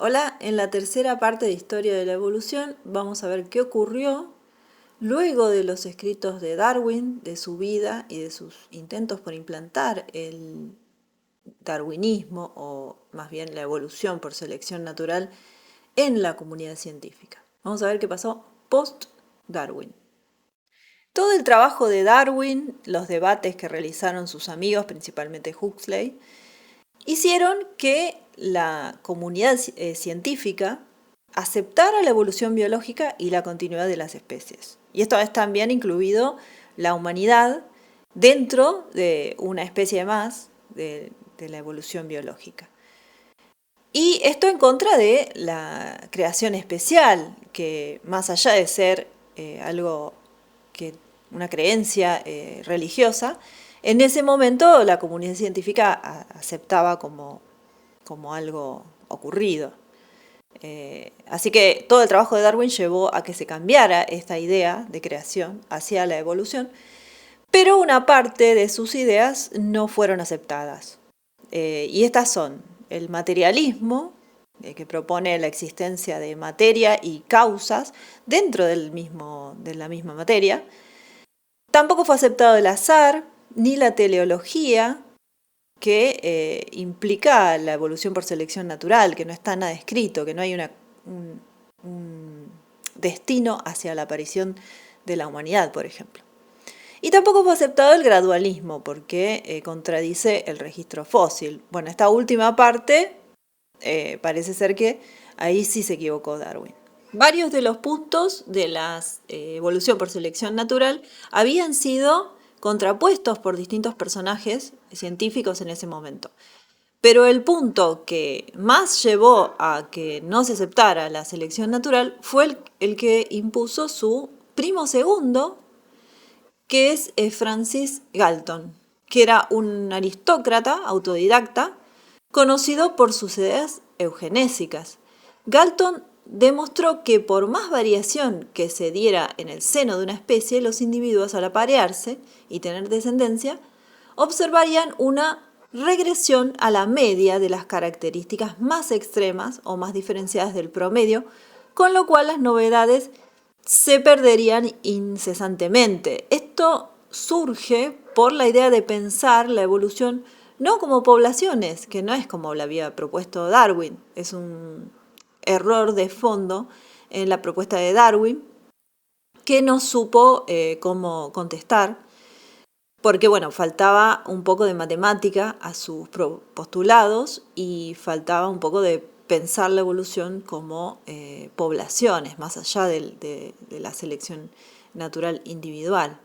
Hola, en la tercera parte de Historia de la Evolución vamos a ver qué ocurrió luego de los escritos de Darwin, de su vida y de sus intentos por implantar el darwinismo, o más bien la evolución por selección natural, en la comunidad científica. Vamos a ver qué pasó post-Darwin. Todo el trabajo de Darwin, los debates que realizaron sus amigos, principalmente Huxley, hicieron que la comunidad científica aceptara la evolución biológica y la continuidad de las especies. Y esto es también incluido la humanidad dentro de una especie más de la evolución biológica. Y esto en contra de la creación especial, que más allá de ser algo que una creencia religiosa, en ese momento la comunidad científica aceptaba como algo ocurrido. Así que todo el trabajo de Darwin llevó a que se cambiara esta idea de creación hacia la evolución, pero una parte de sus ideas no fueron aceptadas. Y estas son el materialismo, que propone la existencia de materia y causas dentro de la misma materia. Tampoco fue aceptado el azar, ni la teleología, que implica la evolución por selección natural, que no está nada escrito, que no hay un destino hacia la aparición de la humanidad, por ejemplo. Y tampoco fue aceptado el gradualismo, porque contradice el registro fósil. Bueno, esta última parte parece ser que ahí sí se equivocó Darwin. Varios de los puntos de la evolución por selección natural habían sido contrapuestos por distintos personajes científicos en ese momento. Pero el punto que más llevó a que no se aceptara la selección natural fue el que impuso su primo segundo, que es Francis Galton, que era un aristócrata autodidacta conocido por sus ideas eugenésicas. Galton demostró que por más variación que se diera en el seno de una especie, los individuos al aparearse y tener descendencia, observarían una regresión a la media de las características más extremas o más diferenciadas del promedio, con lo cual las novedades se perderían incesantemente. Esto surge por la idea de pensar la evolución no como poblaciones, que no es como lo había propuesto Darwin, es un error de fondo en la propuesta de Darwin que no supo cómo contestar, porque bueno, faltaba un poco de matemática a sus postulados y faltaba un poco de pensar la evolución como poblaciones, más allá de la selección natural individual.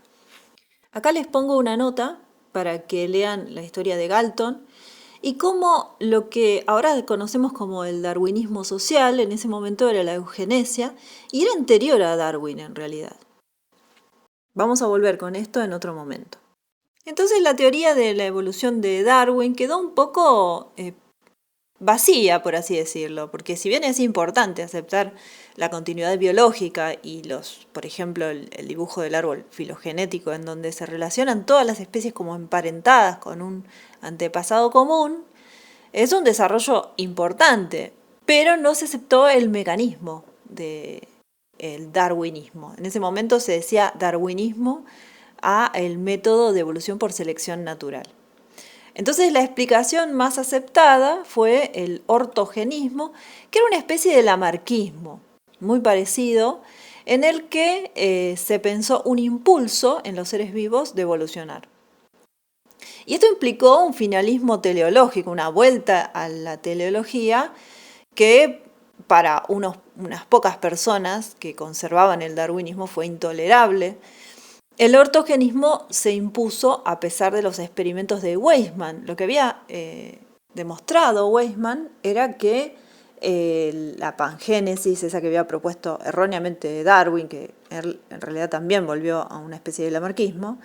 Acá les pongo una nota para que lean la historia de Galton y cómo lo que ahora conocemos como el darwinismo social, en ese momento era la eugenesia, y era anterior a Darwin en realidad. Vamos a volver con esto en otro momento. Entonces la teoría de la evolución de Darwin quedó un poco vacía, por así decirlo, porque si bien es importante aceptar la continuidad biológica y por ejemplo, el dibujo del árbol filogenético en donde se relacionan todas las especies como emparentadas con un antepasado común, es un desarrollo importante, pero no se aceptó el mecanismo del darwinismo. En ese momento se decía darwinismo a el método de evolución por selección natural. Entonces la explicación más aceptada fue el ortogenismo, que era una especie de lamarquismo, muy parecido, en el que se pensó un impulso en los seres vivos de evolucionar. Y esto implicó un finalismo teleológico, una vuelta a la teleología que para unas pocas personas que conservaban el darwinismo fue intolerable. El ortogenismo se impuso a pesar de los experimentos de Weismann. Lo que había demostrado Weismann era que la pangénesis, esa que había propuesto erróneamente Darwin, que él en realidad también volvió a una especie de lamarquismo,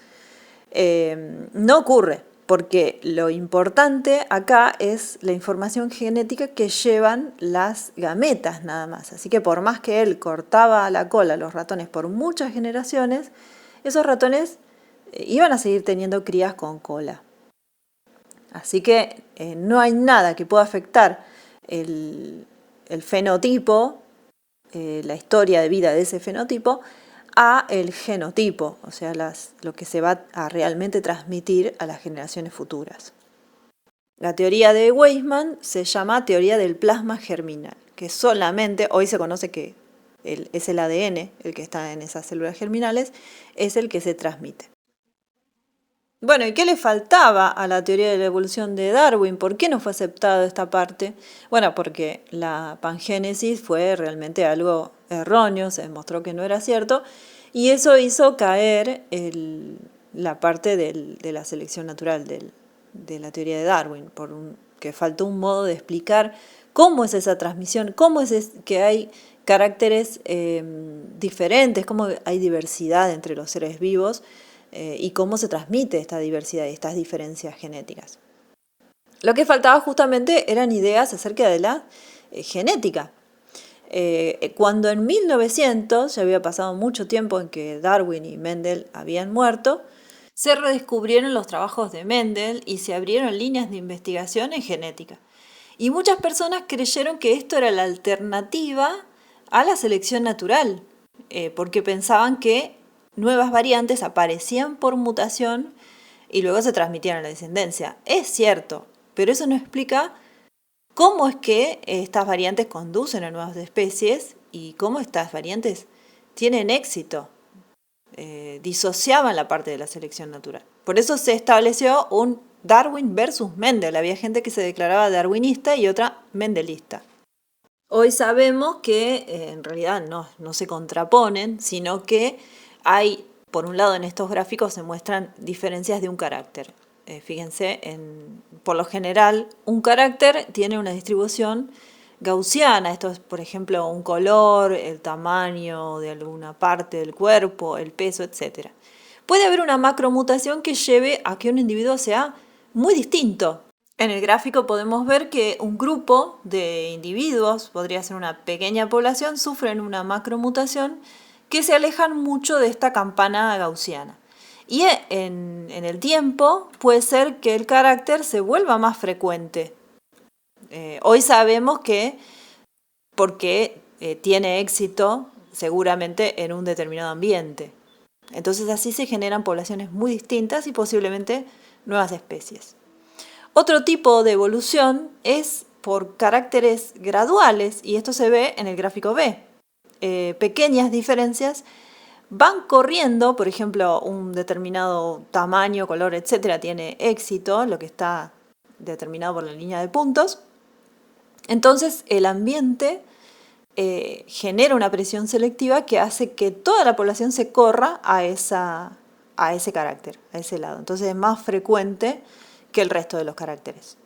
no ocurre, porque lo importante acá es la información genética que llevan las gametas nada más. Así que por más que él cortaba la cola a los ratones por muchas generaciones, esos ratones iban a seguir teniendo crías con cola. Así que no hay nada que pueda afectar el fenotipo, la historia de vida de ese fenotipo, a el genotipo, o sea, lo que se va a realmente transmitir a las generaciones futuras. La teoría de Weismann se llama teoría del plasma germinal, que solamente, hoy se conoce que es el ADN, el que está en esas células germinales, es el que se transmite. Bueno, ¿y qué le faltaba a la teoría de la evolución de Darwin? ¿Por qué no fue aceptada esta parte? Bueno, porque la pangénesis fue realmente algo erróneo, se demostró que no era cierto, y eso hizo caer la parte de la selección natural de la teoría de Darwin, que faltó un modo de explicar cómo es esa transmisión, cómo es que hay caracteres diferentes, cómo hay diversidad entre los seres vivos, y cómo se transmite esta diversidad y estas diferencias genéticas. Lo que faltaba justamente eran ideas acerca de la genética. Cuando en 1900, ya había pasado mucho tiempo en que Darwin y Mendel habían muerto, se redescubrieron los trabajos de Mendel y se abrieron líneas de investigación en genética. Y muchas personas creyeron que esto era la alternativa a la selección natural, porque pensaban que nuevas variantes aparecían por mutación y luego se transmitían a la descendencia. Es cierto, pero eso no explica cómo es que estas variantes conducen a nuevas especies y cómo estas variantes tienen éxito. Disociaban la parte de la selección natural. Por eso se estableció un Darwin versus Mendel. Había gente que se declaraba darwinista y otra mendelista. Hoy sabemos que en realidad no se contraponen, sino que hay, por un lado en estos gráficos se muestran diferencias de un carácter. Fíjense, por lo general un carácter tiene una distribución gaussiana. Esto es, por ejemplo, un color, el tamaño de alguna parte del cuerpo, el peso, etc. Puede haber una macromutación que lleve a que un individuo sea muy distinto. En el gráfico podemos ver que un grupo de individuos, podría ser una pequeña población, sufren una macromutación que se alejan mucho de esta campana gaussiana. Y en el tiempo puede ser que el carácter se vuelva más frecuente. Hoy sabemos que porque tiene éxito seguramente en un determinado ambiente. Entonces así se generan poblaciones muy distintas y posiblemente nuevas especies. Otro tipo de evolución es por caracteres graduales, y esto se ve en el gráfico B. Pequeñas diferencias van corriendo, por ejemplo, un determinado tamaño, color, etcétera, tiene éxito, lo que está determinado por la línea de puntos. Entonces el ambiente genera una presión selectiva que hace que toda la población se corra a ese carácter, a ese lado. Entonces es más frecuente que el resto de los caracteres.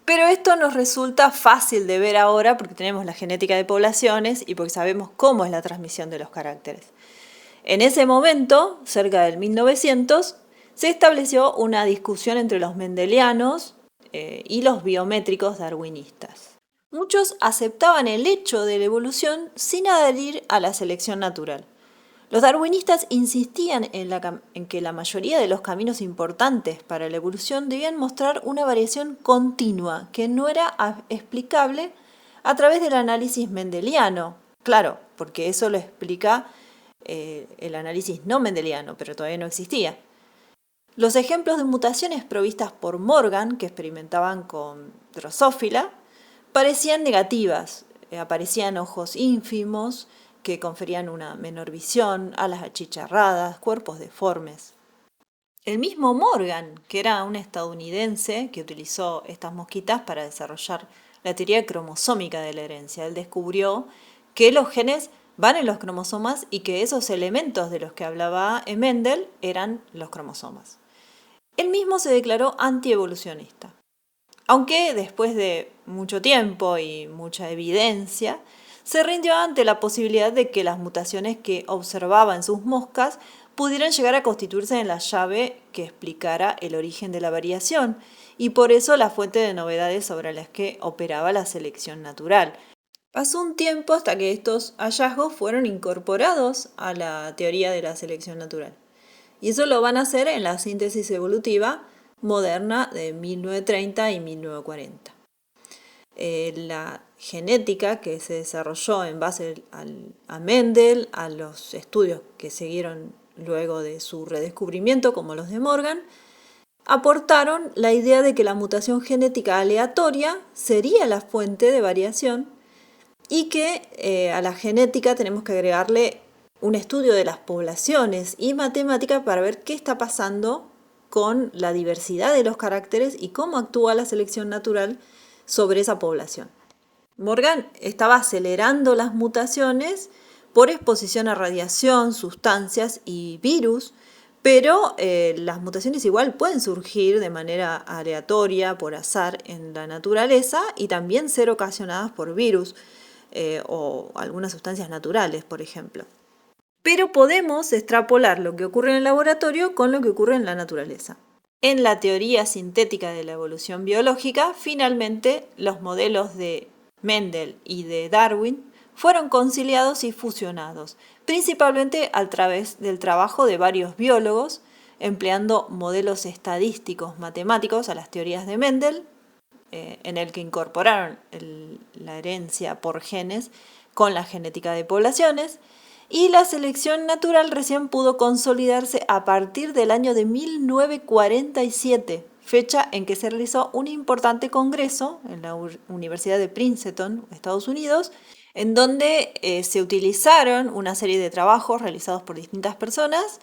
Pero esto nos resulta fácil de ver ahora porque tenemos la genética de poblaciones y porque sabemos cómo es la transmisión de los caracteres. En ese momento, cerca del 1900, se estableció una discusión entre los mendelianos y los biométricos darwinistas. Muchos aceptaban el hecho de la evolución sin adherir a la selección natural. Los darwinistas insistían en que la mayoría de los caminos importantes para la evolución debían mostrar una variación continua que no era explicable a través del análisis mendeliano. Claro, porque eso lo explica el análisis no mendeliano, pero todavía no existía. Los ejemplos de mutaciones provistas por Morgan, que experimentaban con Drosophila, parecían negativas. Aparecían ojos ínfimos, que conferían una menor visión, alas achicharradas, cuerpos deformes. El mismo Morgan, que era un estadounidense que utilizó estas mosquitas para desarrollar la teoría cromosómica de la herencia, él descubrió que los genes van en los cromosomas y que esos elementos de los que hablaba Mendel eran los cromosomas. Él mismo se declaró antievolucionista. Aunque después de mucho tiempo y mucha evidencia, se rindió ante la posibilidad de que las mutaciones que observaba en sus moscas pudieran llegar a constituirse en la llave que explicara el origen de la variación, y por eso la fuente de novedades sobre las que operaba la selección natural. Pasó un tiempo hasta que estos hallazgos fueron incorporados a la teoría de la selección natural. Y eso lo van a hacer en la síntesis evolutiva moderna de 1930 y 1940. La genética que se desarrolló en base a Mendel, a los estudios que siguieron luego de su redescubrimiento, como los de Morgan, aportaron la idea de que la mutación genética aleatoria sería la fuente de variación y que a la genética tenemos que agregarle un estudio de las poblaciones y matemática para ver qué está pasando con la diversidad de los caracteres y cómo actúa la selección natural sobre esa población. Morgan estaba acelerando las mutaciones por exposición a radiación, sustancias y virus, pero las mutaciones igual pueden surgir de manera aleatoria, por azar, en la naturaleza y también ser ocasionadas por virus o algunas sustancias naturales, por ejemplo. Pero podemos extrapolar lo que ocurre en el laboratorio con lo que ocurre en la naturaleza. En la teoría sintética de la evolución biológica, finalmente los modelos de Mendel y de Darwin fueron conciliados y fusionados, principalmente a través del trabajo de varios biólogos, empleando modelos estadísticos matemáticos a las teorías de Mendel, en el que incorporaron la herencia por genes con la genética de poblaciones, y la selección natural recién pudo consolidarse a partir del año de 1947, fecha en que se realizó un importante congreso en la Universidad de Princeton, Estados Unidos, en donde se utilizaron una serie de trabajos realizados por distintas personas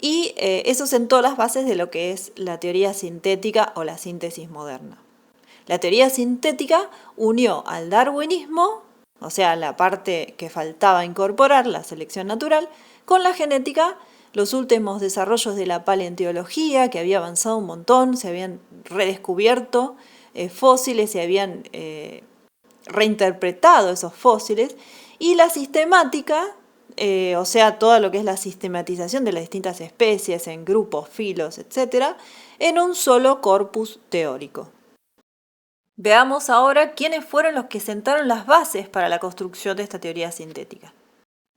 y eso sentó las bases de lo que es la teoría sintética o la síntesis moderna. La teoría sintética unió al darwinismo, o sea, la parte que faltaba incorporar, la selección natural, con la genética, los últimos desarrollos de la paleontología, que había avanzado un montón, se habían redescubierto fósiles, se habían reinterpretado esos fósiles, y la sistemática, o sea, todo lo que es la sistematización de las distintas especies en grupos, filos, etc., en un solo corpus teórico. Veamos ahora quiénes fueron los que sentaron las bases para la construcción de esta teoría sintética.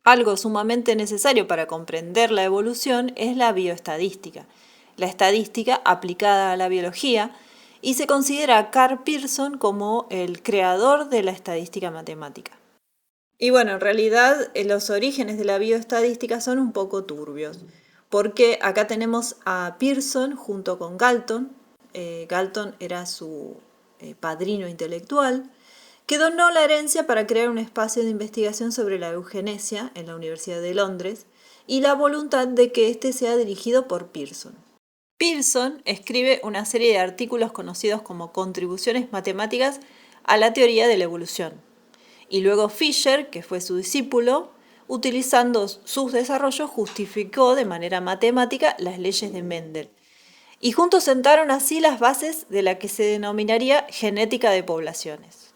Algo sumamente necesario para comprender la evolución es la bioestadística, la estadística aplicada a la biología, y se considera a Karl Pearson como el creador de la estadística matemática. Y bueno, en realidad los orígenes de la bioestadística son un poco turbios, porque acá tenemos a Pearson junto con Galton. Galton era su padrino intelectual, que donó la herencia para crear un espacio de investigación sobre la eugenesia en la Universidad de Londres y la voluntad de que éste sea dirigido por Pearson. Pearson escribe una serie de artículos conocidos como contribuciones matemáticas a la teoría de la evolución, y luego Fisher, que fue su discípulo, utilizando sus desarrollos, justificó de manera matemática las leyes de Mendel, y juntos sentaron así las bases de la que se denominaría genética de poblaciones,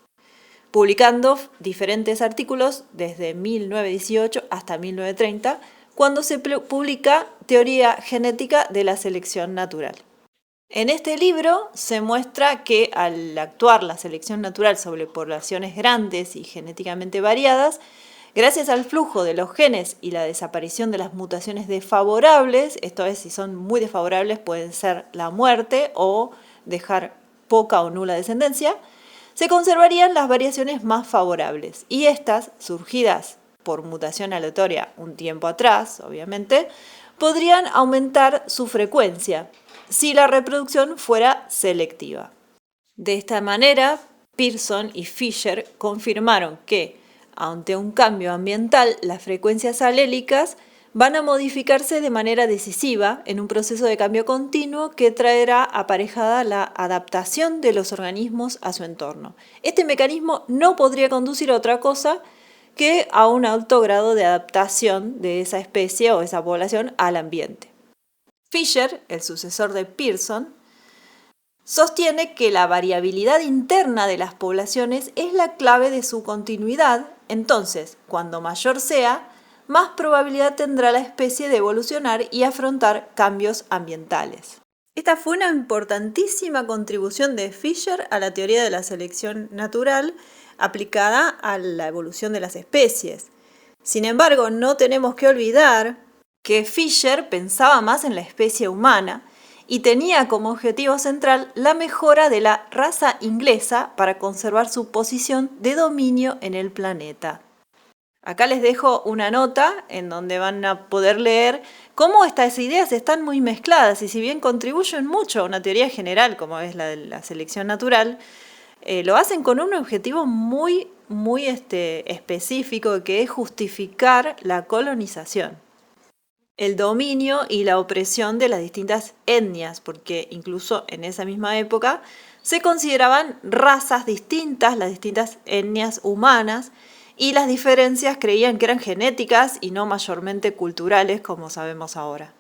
publicando diferentes artículos desde 1918 hasta 1930, cuando se publica Teoría Genética de la Selección Natural. En este libro se muestra que al actuar la selección natural sobre poblaciones grandes y genéticamente variadas, gracias al flujo de los genes y la desaparición de las mutaciones desfavorables, esto es, si son muy desfavorables pueden ser la muerte o dejar poca o nula descendencia, se conservarían las variaciones más favorables, y estas, surgidas por mutación aleatoria un tiempo atrás, obviamente, podrían aumentar su frecuencia si la reproducción fuera selectiva. De esta manera, Pearson y Fisher confirmaron que, ante un cambio ambiental, las frecuencias alélicas van a modificarse de manera decisiva en un proceso de cambio continuo que traerá aparejada la adaptación de los organismos a su entorno. Este mecanismo no podría conducir a otra cosa que a un alto grado de adaptación de esa especie o esa población al ambiente. Fisher, el sucesor de Pearson, sostiene que la variabilidad interna de las poblaciones es la clave de su continuidad. Entonces, cuando mayor sea, más probabilidad tendrá la especie de evolucionar y afrontar cambios ambientales. Esta fue una importantísima contribución de Fisher a la teoría de la selección natural aplicada a la evolución de las especies. Sin embargo, no tenemos que olvidar que Fisher pensaba más en la especie humana y tenía como objetivo central la mejora de la raza inglesa para conservar su posición de dominio en el planeta. Acá les dejo una nota en donde van a poder leer cómo estas ideas están muy mezcladas y si bien contribuyen mucho a una teoría general como es la de la selección natural, lo hacen con un objetivo muy específico que es justificar la colonización, el dominio y la opresión de las distintas etnias, porque incluso en esa misma época se consideraban razas distintas, las distintas etnias humanas, y las diferencias creían que eran genéticas y no mayormente culturales, como sabemos ahora.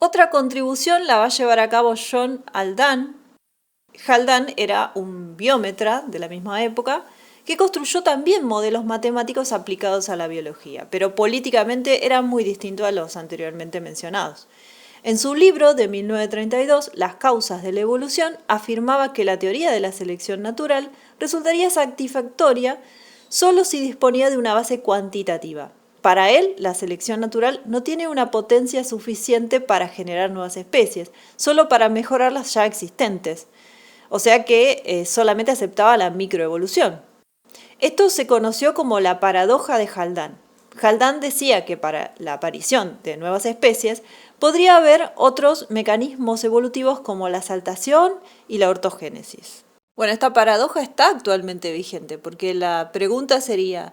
Otra contribución la va a llevar a cabo John Haldane. Haldane era un biómetra de la misma época que construyó también modelos matemáticos aplicados a la biología, pero políticamente era muy distinto a los anteriormente mencionados. En su libro de 1932, Las causas de la evolución, afirmaba que la teoría de la selección natural resultaría satisfactoria solo si disponía de una base cuantitativa. Para él, la selección natural no tiene una potencia suficiente para generar nuevas especies, solo para mejorar las ya existentes. O sea que solamente aceptaba la microevolución. Esto se conoció como la paradoja de Haldane. Haldane decía que para la aparición de nuevas especies podría haber otros mecanismos evolutivos como la saltación y la ortogénesis. Bueno, esta paradoja está actualmente vigente porque la pregunta sería,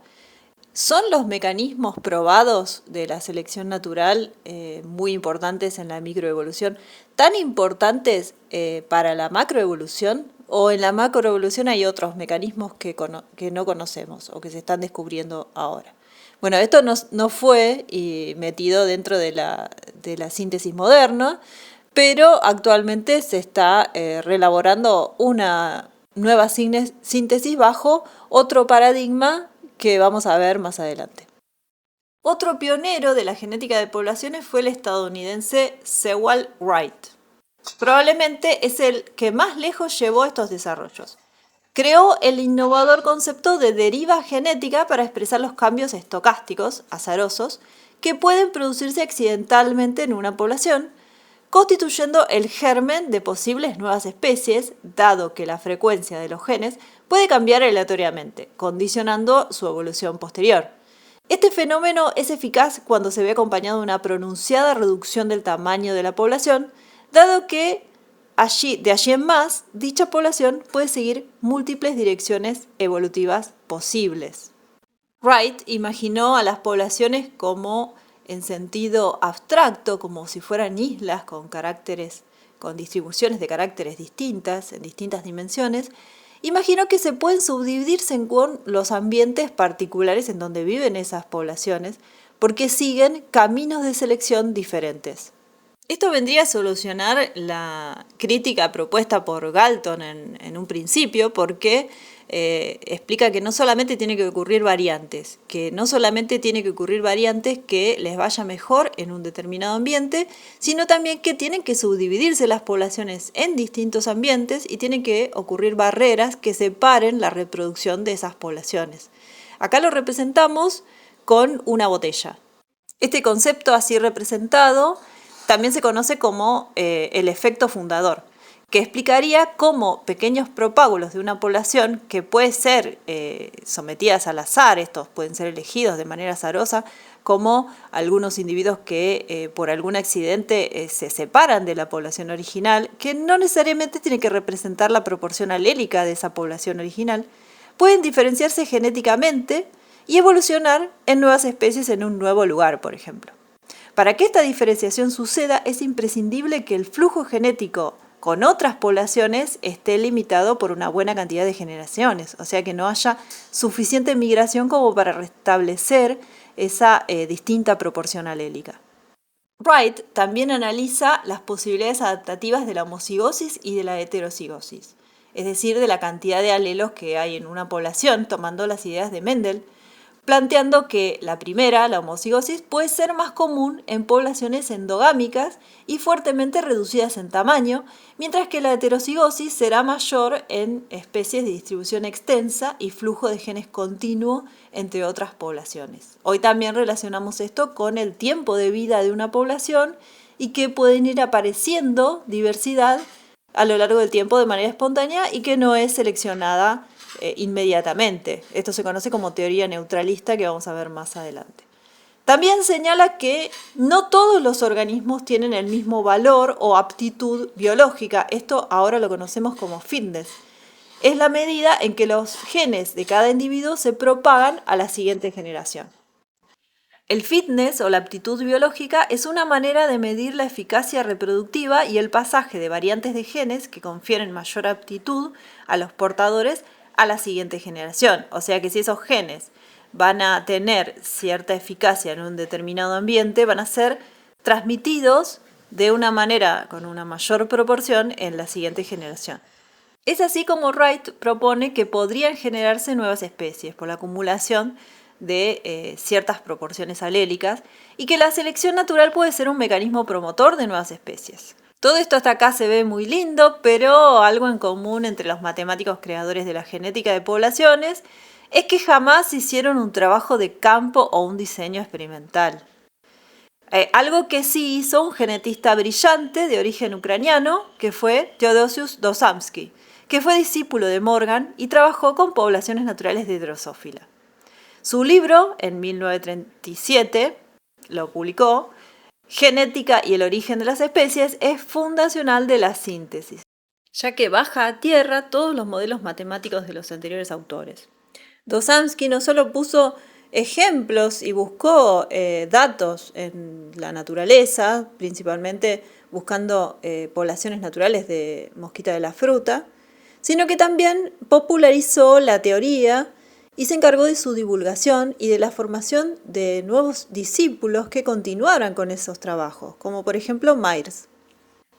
¿son los mecanismos probados de la selección natural muy importantes en la microevolución tan importantes para la macroevolución? ¿O en la macroevolución hay otros mecanismos que no conocemos o que se están descubriendo ahora? Bueno, esto no fue metido dentro de la síntesis moderna, pero actualmente se está reelaborando una nueva síntesis bajo otro paradigma que vamos a ver más adelante. Otro pionero de la genética de poblaciones fue el estadounidense Sewall Wright. Probablemente es el que más lejos llevó estos desarrollos. Creó el innovador concepto de deriva genética para expresar los cambios estocásticos, azarosos, que pueden producirse accidentalmente en una población, constituyendo el germen de posibles nuevas especies, dado que la frecuencia de los genes puede cambiar aleatoriamente, condicionando su evolución posterior. Este fenómeno es eficaz cuando se ve acompañado de una pronunciada reducción del tamaño de la población, dado que de allí en más, dicha población puede seguir múltiples direcciones evolutivas posibles. Wright imaginó a las poblaciones como en sentido abstracto, como si fueran islas con distribuciones de caracteres distintas, en distintas dimensiones. Imaginó que se pueden subdividir según los ambientes particulares en donde viven esas poblaciones, porque siguen caminos de selección diferentes. Esto vendría a solucionar la crítica propuesta por Galton en un principio, porque explica que no solamente tiene que ocurrir variantes, que les vaya mejor en un determinado ambiente, sino también que tienen que subdividirse las poblaciones en distintos ambientes y tienen que ocurrir barreras que separen la reproducción de esas poblaciones. Acá lo representamos con una botella. Este concepto así representado también se conoce como el efecto fundador, que explicaría cómo pequeños propágulos de una población que puede ser sometidas al azar, estos pueden ser elegidos de manera azarosa, como algunos individuos que por algún accidente se separan de la población original, que no necesariamente tiene que representar la proporción alélica de esa población original, pueden diferenciarse genéticamente y evolucionar en nuevas especies en un nuevo lugar, por ejemplo. Para que esta diferenciación suceda, es imprescindible que el flujo genético con otras poblaciones esté limitado por una buena cantidad de generaciones, o sea que no haya suficiente migración como para restablecer esa distinta proporción alélica. Wright también analiza las posibilidades adaptativas de la homocigosis y de la heterocigosis, es decir, de la cantidad de alelos que hay en una población, tomando las ideas de Mendel, planteando que la primera, la homocigosis, puede ser más común en poblaciones endogámicas y fuertemente reducidas en tamaño, mientras que la heterocigosis será mayor en especies de distribución extensa y flujo de genes continuo entre otras poblaciones. Hoy también relacionamos esto con el tiempo de vida de una población y que pueden ir apareciendo diversidad a lo largo del tiempo de manera espontánea y que no es seleccionada inmediatamente. Esto se conoce como teoría neutralista, que vamos a ver más adelante. También señala que no todos los organismos tienen el mismo valor o aptitud biológica. Esto ahora lo conocemos como fitness. Es la medida en que los genes de cada individuo se propagan a la siguiente generación. El fitness o la aptitud biológica es una manera de medir la eficacia reproductiva y el pasaje de variantes de genes que confieren mayor aptitud a los portadores a la siguiente generación. O sea que si esos genes van a tener cierta eficacia en un determinado ambiente, van a ser transmitidos de una manera con una mayor proporción en la siguiente generación. Es así como Wright propone que podrían generarse nuevas especies por la acumulación de ciertas proporciones alélicas y que la selección natural puede ser un mecanismo promotor de nuevas especies. Todo esto hasta acá se ve muy lindo, pero algo en común entre los matemáticos creadores de la genética de poblaciones es que jamás hicieron un trabajo de campo o un diseño experimental. Algo que sí hizo un genetista brillante de origen ucraniano, que fue Teodosius Dosomsky, que fue discípulo de Morgan y trabajó con poblaciones naturales de Drosophila. Su libro, en 1937, lo publicó, Genética y el origen de las especies, es fundacional de la síntesis, ya que baja a tierra todos los modelos matemáticos de los anteriores autores. Dosomsky no solo puso ejemplos y buscó datos en la naturaleza, principalmente buscando poblaciones naturales de mosquita de la fruta, sino que también popularizó la teoría y se encargó de su divulgación y de la formación de nuevos discípulos que continuaran con esos trabajos, como por ejemplo Myers.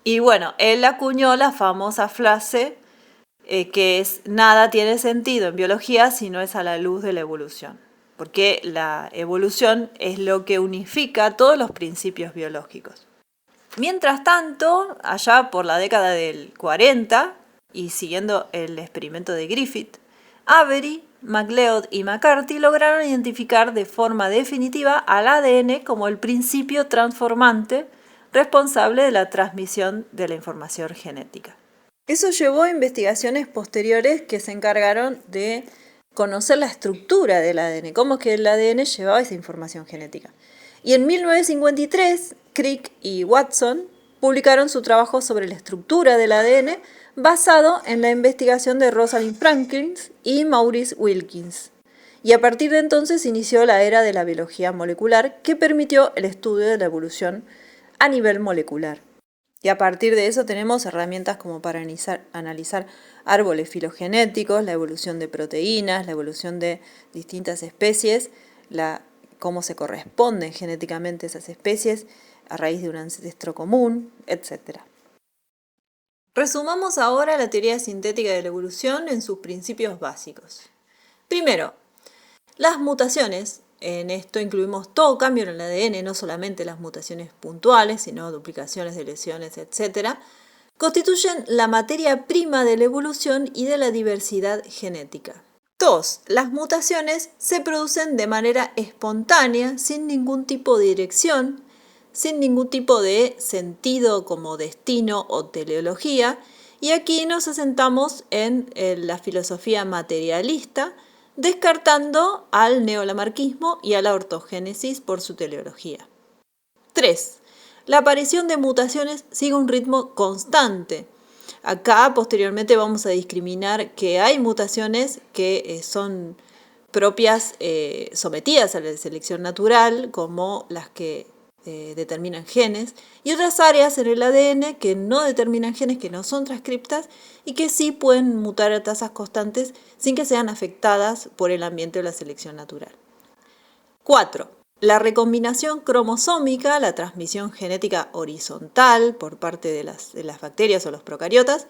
Y bueno, él acuñó la famosa frase que es: nada tiene sentido en biología si no es a la luz de la evolución, porque la evolución es lo que unifica todos los principios biológicos. Mientras tanto, allá por la década del 40, y siguiendo el experimento de Griffith, Avery, MacLeod y McCarthy lograron identificar de forma definitiva al ADN como el principio transformante responsable de la transmisión de la información genética. Eso llevó a investigaciones posteriores que se encargaron de conocer la estructura del ADN, cómo es que el ADN llevaba esa información genética. Y en 1953, Crick y Watson publicaron su trabajo sobre la estructura del ADN basado en la investigación de Rosalind Franklin y Maurice Wilkins. Y a partir de entonces inició la era de la biología molecular, que permitió el estudio de la evolución a nivel molecular. Y a partir de eso tenemos herramientas como para analizar árboles filogenéticos, la evolución de proteínas, la evolución de distintas especies, cómo se corresponden genéticamente esas especies a raíz de un ancestro común, etc. Resumamos ahora la teoría sintética de la evolución en sus principios básicos. Primero, las mutaciones. En esto incluimos todo cambio en el ADN, no solamente las mutaciones puntuales, sino duplicaciones, deleciones, etc., constituyen la materia prima de la evolución y de la diversidad genética. 2. Las mutaciones se producen de manera espontánea, sin ningún tipo de dirección, sin ningún tipo de sentido como destino o teleología, y aquí nos asentamos en la filosofía materialista, descartando al neolamarquismo y a la ortogénesis por su teleología. 3. La aparición de mutaciones sigue un ritmo constante. Acá posteriormente vamos a discriminar que hay mutaciones que son propias, sometidas a la selección natural, como las que determinan genes, y otras áreas en el ADN que no determinan genes, que no son transcriptas y que sí pueden mutar a tasas constantes sin que sean afectadas por el ambiente o la selección natural. 4. La recombinación cromosómica, la transmisión genética horizontal por parte de las bacterias o los procariotas,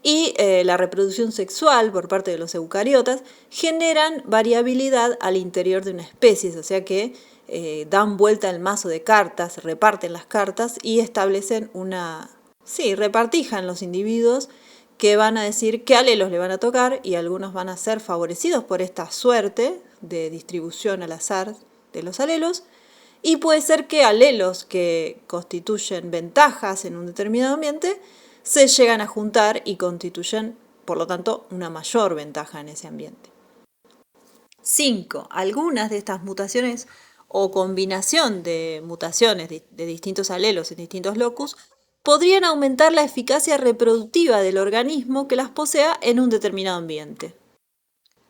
y la reproducción sexual por parte de los eucariotas generan variabilidad al interior de una especie, o sea que dan vuelta el mazo de cartas, reparten las cartas y establecen repartijan los individuos que van a decir qué alelos le van a tocar, y algunos van a ser favorecidos por esta suerte de distribución al azar de los alelos Y puede ser que alelos que constituyen ventajas en un determinado ambiente se llegan a juntar y constituyen, por lo tanto, una mayor ventaja en ese ambiente. 5. Algunas de estas mutaciones o combinación de mutaciones de distintos alelos en distintos locus podrían aumentar la eficacia reproductiva del organismo que las posea en un determinado ambiente.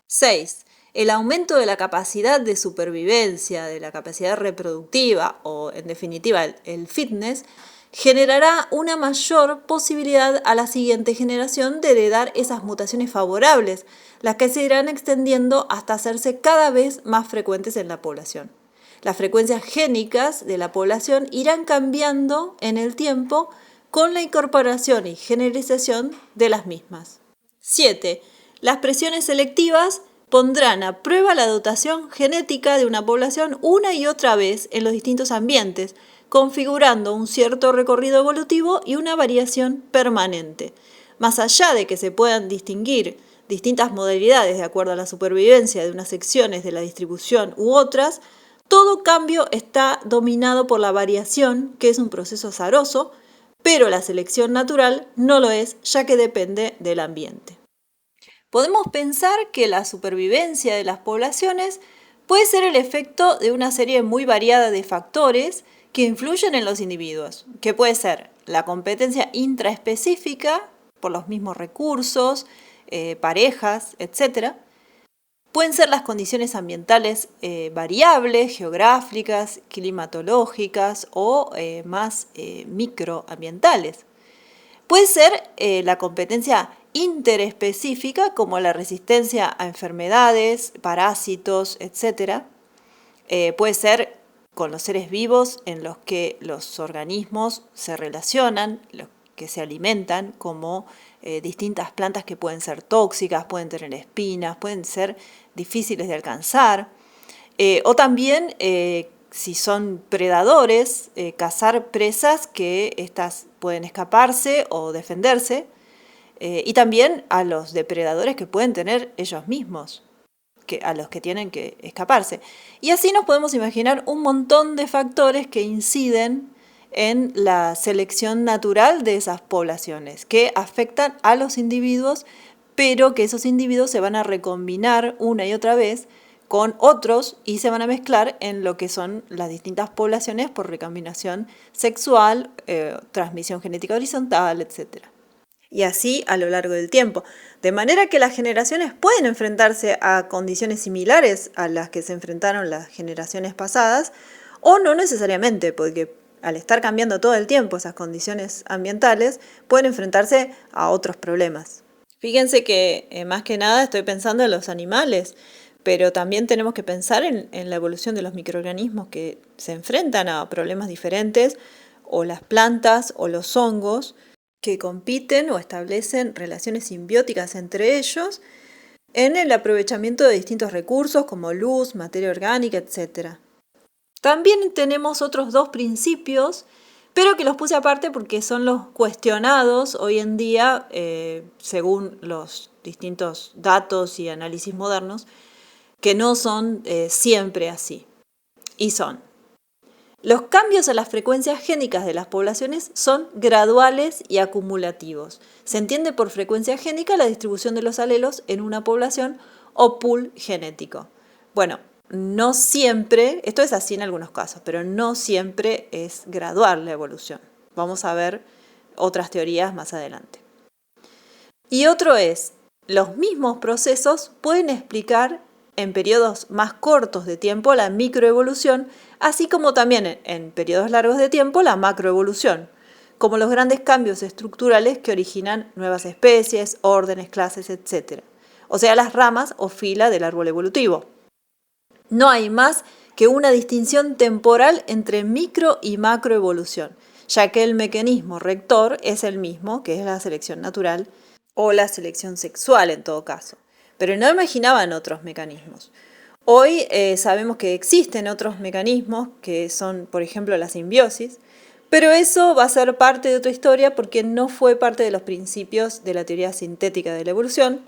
6. El aumento de la capacidad de supervivencia, de la capacidad reproductiva o, en definitiva, el fitness, generará una mayor posibilidad a la siguiente generación de heredar esas mutaciones favorables, las que se irán extendiendo hasta hacerse cada vez más frecuentes en la población. Las frecuencias génicas de la población irán cambiando en el tiempo con la incorporación y generalización de las mismas. 7. Las presiones selectivas pondrán a prueba la dotación genética de una población una y otra vez en los distintos ambientes, configurando un cierto recorrido evolutivo y una variación permanente. Más allá de que se puedan distinguir distintas modalidades de acuerdo a la supervivencia de unas secciones de la distribución u otras, todo cambio está dominado por la variación, que es un proceso azaroso, pero la selección natural no lo es, ya que depende del ambiente. Podemos pensar que la supervivencia de las poblaciones puede ser el efecto de una serie muy variada de factores que influyen en los individuos, que puede ser la competencia intraespecífica por los mismos recursos, parejas, etc. Pueden ser las condiciones ambientales variables, geográficas, climatológicas o más microambientales. Puede ser la competencia interespecífica, como la resistencia a enfermedades, parásitos, etc. Puede ser con los seres vivos en los que los organismos se relacionan, los que se alimentan, como distintas plantas que pueden ser tóxicas, pueden tener espinas, pueden ser difíciles de alcanzar. O también, si son predadores, cazar presas que éstas pueden escaparse o defenderse. Y también a los depredadores que pueden tener ellos mismos, a los que tienen que escaparse. Y así nos podemos imaginar un montón de factores que inciden en la selección natural de esas poblaciones, que afectan a los individuos, pero que esos individuos se van a recombinar una y otra vez con otros y se van a mezclar en lo que son las distintas poblaciones por recombinación sexual, transmisión genética horizontal, etc. Y así a lo largo del tiempo. De manera que las generaciones pueden enfrentarse a condiciones similares a las que se enfrentaron las generaciones pasadas, o no necesariamente, porque al estar cambiando todo el tiempo esas condiciones ambientales, pueden enfrentarse a otros problemas. Fíjense que más que nada estoy pensando en los animales, pero también tenemos que pensar en la evolución de los microorganismos que se enfrentan a problemas diferentes, o las plantas o los hongos, que compiten o establecen relaciones simbióticas entre ellos en el aprovechamiento de distintos recursos como luz, materia orgánica, etc. También tenemos otros dos principios, pero que los puse aparte porque son los cuestionados hoy en día según los distintos datos y análisis modernos, que no son siempre así. Y son: los cambios a las frecuencias génicas de las poblaciones son graduales y acumulativos. Se entiende por frecuencia génica la distribución de los alelos en una población o pool genético. Bueno, no siempre, esto es así en algunos casos, pero no siempre es gradual la evolución. Vamos a ver otras teorías más adelante. Y otro es: los mismos procesos pueden explicar en periodos más cortos de tiempo la microevolución, así como también en periodos largos de tiempo la macroevolución, como los grandes cambios estructurales que originan nuevas especies, órdenes, clases, etc. O sea, las ramas o fila del árbol evolutivo. No hay más que una distinción temporal entre micro y macroevolución, ya que el mecanismo rector es el mismo, que es la selección natural o la selección sexual en todo caso. Pero no imaginaban otros mecanismos. Hoy sabemos que existen otros mecanismos que son, por ejemplo, la simbiosis, pero eso va a ser parte de otra historia porque no fue parte de los principios de la teoría sintética de la evolución,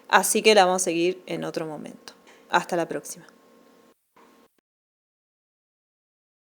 así que la vamos a seguir en otro momento. Hasta la próxima.